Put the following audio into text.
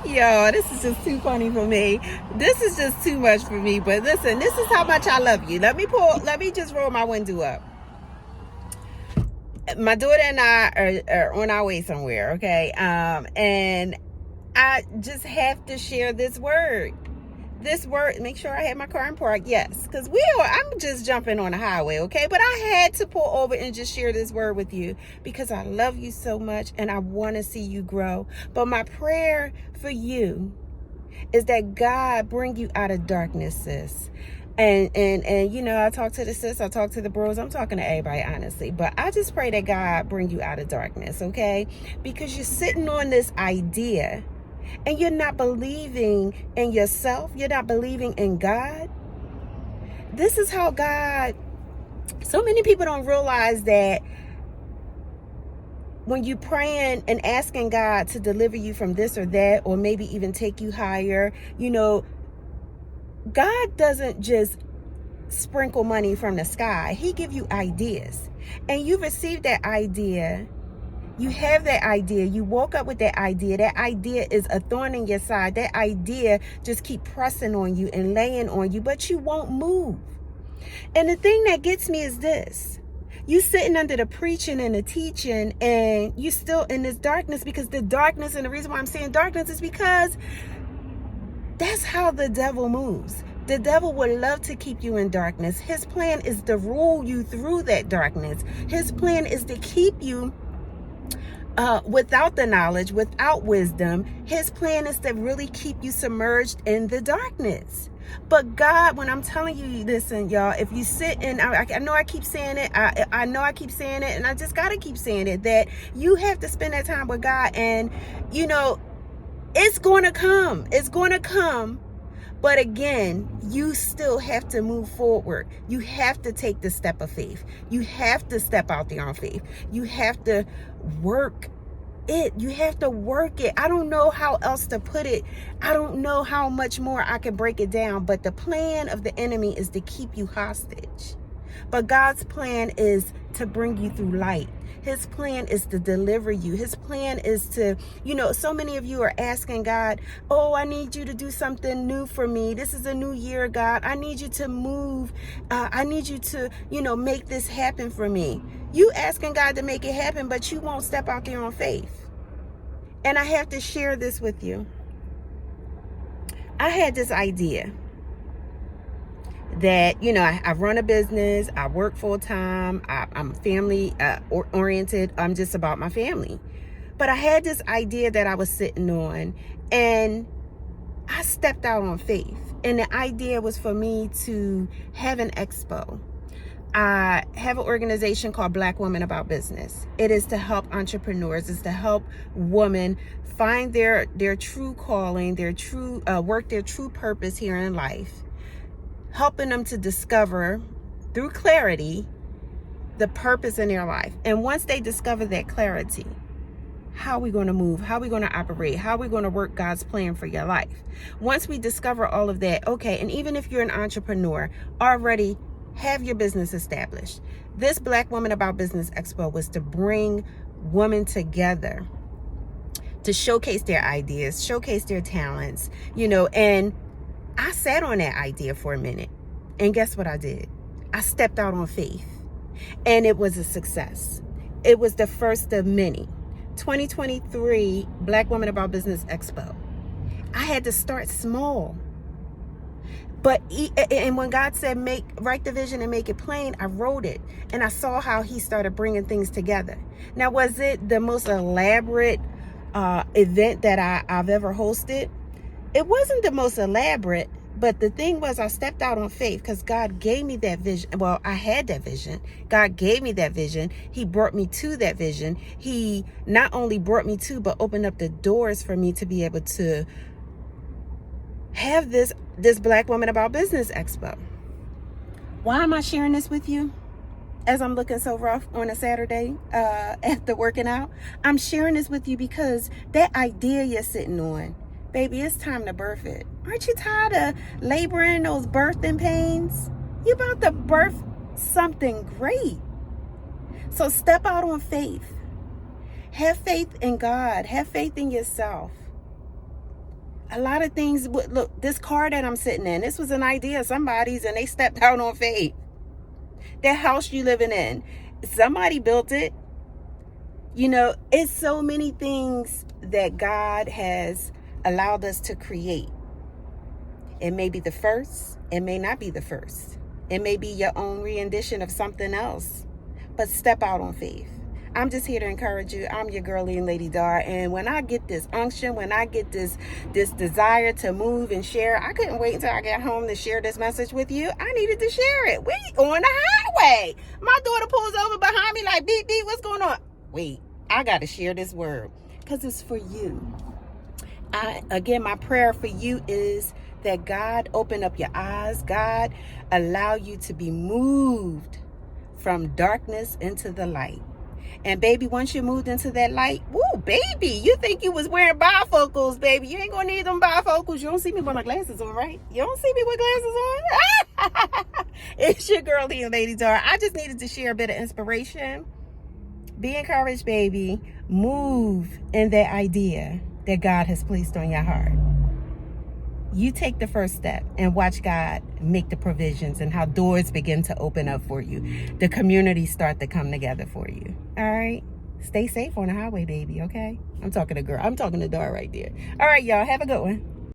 Yo, this is just too funny for me. This is just too much for me. But listen, this is how much I love you. Let me just roll my window up. My daughter and I are on our way somewhere, okay? And I just have to share this word. Make sure I have my car in park. Yes, because I'm just jumping on the highway, okay? But I had to pull over and just share this word with you because I love you so much and I want to see you grow. But my prayer for you is that God bring you out of darkness, sis. And you know, I talk to the sis, I talk to the bros, I'm talking to everybody, honestly. But I just pray that God bring you out of darkness, okay? Because you're sitting on this idea and you're not believing in yourself. You're not believing in God. This is how God, so many people don't realize that when you praying and asking God to deliver you from this or that, or maybe even take you higher, you know, God doesn't just sprinkle money from the sky. He give you ideas. And you receive that idea. You have that idea. You woke up with that idea. That idea is a thorn in your side. That idea just keep pressing on you and laying on you, but you won't move. And the thing that gets me is this. You sitting under the preaching and the teaching and you still in this darkness, because the darkness, and the reason why I'm saying darkness is because that's how the devil moves. The devil would love to keep you in darkness. His plan is to rule you through that darkness. His plan is to keep you without the knowledge, without wisdom. His plan is to really keep you submerged in the darkness. But God, when I'm telling you, listen, y'all, if you sit and I know I keep saying it, I know I keep saying it, and I just got to keep saying it, that you have to spend that time with God. And, you know, it's going to come. It's going to come. But again, you still have to move forward. You have to take the step of faith. You have to step out there on faith. You have to work it. You have to work it. I don't know how else to put it. I don't know how much more I can break it down. But the plan of the enemy is to keep you hostage. But God's plan is to bring you through light. His plan is to deliver you. His plan is to, you know, so many of you are asking God, oh, I need you to do something new for me. This is a new year, God. I need you to move. I need you to, you know, make this happen for me. You asking God to make it happen, but you won't step out there on faith. And I have to share this with you. I had this idea that, you know, I run a business, I work full time, I'm family oriented, I'm just about my family. But I had this idea that I was sitting on, and I stepped out on faith. And the idea was for me to have an expo. I have an organization called Black Women About Business. It is to help entrepreneurs. It's to help women find their true calling, their true work, their true purpose here in life. Helping them to discover through clarity the purpose in their life. And once they discover that clarity, how are we going to move? How are we going to operate? How are we going to work God's plan for your life? Once we discover all of that, okay, and even if you're an entrepreneur, already have your business established. This Black Women About Business Expo was to bring women together to showcase their ideas, showcase their talents, you know, and I sat on that idea for a minute, and guess what I did? I stepped out on faith, and it was a success. It was the first of many. 2023 Black Women About Business Expo. I had to start small. But and when God said, write the vision and make it plain, I wrote it, and I saw how he started bringing things together. Now, was it the most elaborate event that I've ever hosted? It wasn't the most elaborate, but the thing was, I stepped out on faith because God gave me that vision. Well, I had that vision. God gave me that vision. He brought me to that vision. He not only brought me to, but opened up the doors for me to be able to have this Black Women About Business Expo. Why am I sharing this with you as I'm looking so rough on a Saturday after working out? I'm sharing this with you because that idea you're sitting on, baby, it's time to birth it. Aren't you tired of laboring those birthing pains? You're about to birth something great. So step out on faith. Have faith in God. Have faith in yourself. A lot of things, look, this car that I'm sitting in, this was an idea of somebody's and they stepped out on faith. That house you living in, somebody built it. You know, it's so many things that God has allowed us to create. It may be the first, it may not be the first. It may be your own rendition of something else, but step out on faith. I'm just here to encourage you. I'm your girlie and Lady Dar. And when I get this unction, when I get this desire to move and share, I couldn't wait until I got home to share this message with you. I needed to share it. We on the highway. My daughter pulls over behind me like, beep, beep, what's going on? Wait, I got to share this word because it's for you. Again, my prayer for you is that God open up your eyes. God allow you to be moved from darkness into the light. And baby, once you moved into that light, woo, baby, you think you was wearing bifocals, baby. You ain't gonna need them bifocals. You don't see me with my glasses on, right? You don't see me with glasses on? It's your girlie and Lady Dar. I just needed to share a bit of inspiration. Be encouraged, baby. Move in that idea that God has placed on your heart. You take the first step and watch God make the provisions and how doors begin to open up for you. The community start to come together for you. All right? Stay safe on the highway, baby, okay? I'm talking to girl. I'm talking to Dar right there. All right, y'all. Have a good one.